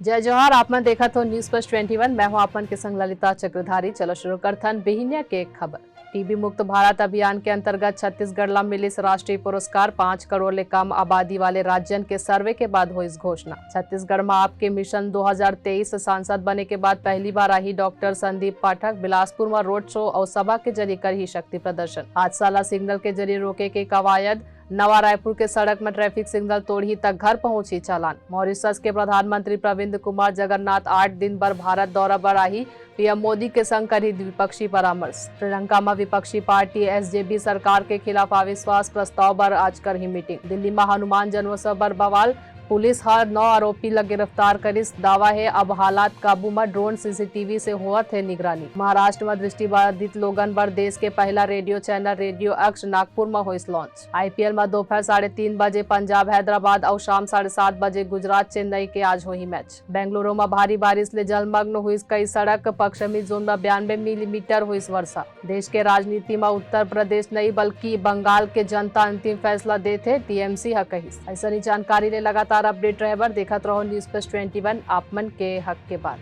जय जोहार। आपने देखा तो न्यूज प्लस 21। मैं हूं आपन के संग ललिता चक्रधारी। चलो शुरू करथन बिहिनिया के एक खबर। टीबी मुक्त भारत अभियान के अंतर्गत छत्तीसगढ़ ला मिलिस राष्ट्रीय पुरस्कार। 5 करोड़ ले कम आबादी वाले राज्यन के सर्वे के बाद हुई घोषणा। छत्तीसगढ़ में आपके मिशन 2023 सांसद बने के बाद पहली बार आई डॉक्टर संदीप पाठक बिलासपुर में रोड शो और सभा के जरिए कर ही शक्ति प्रदर्शन। हादसा ला सिग्नल के जरिए रोके के कवायद। नवा रायपुर के सड़क में ट्रैफिक सिग्नल तोड़ी तक घर पहुंची चालान। मॉरिशस के प्रधानमंत्री प्रविंद कुमार जगन्नाथ 8 दिन पर भारत दौरा पर आई। पीएम मोदी के संग करी द्विपक्षीय परामर्श। श्रीलंका में विपक्षी पार्टी एसजेपी सरकार के खिलाफ अविश्वास प्रस्ताव पर आज कर ही मीटिंग। दिल्ली में हनुमान जन्मोत्सव पर बवाल। पुलिस हर 9 आरोपी लग गिरफ्तार करिस। दावा है अब हालात काबू में। ड्रोन सीसीटीवी से होत है निगरानी। महाराष्ट्र में दृष्टिबाधित लोगन पर देश के पहला रेडियो चैनल रेडियो अक्ष नागपुर में हुई लॉन्च। आईपीएल में दोपहर 3:30 बजे पंजाब हैदराबाद और शाम 7:30 बजे गुजरात चेन्नई के आज हुई मैच। बेंगलुरु में भारी बारिश ले जलमग्न हुई कई सड़क। पश्चिमी जोन में 92 मिलीमीटर हुई वर्षा। देश के राजनीति में उत्तर प्रदेश नहीं बल्कि बंगाल के जनता अंतिम फैसला देते टीएमसी है कही। ऐसा जानकारी ले लगातार अपडेट रहे बर देखत रहो न्यूज प्लस 21 आपमन के हक के बात।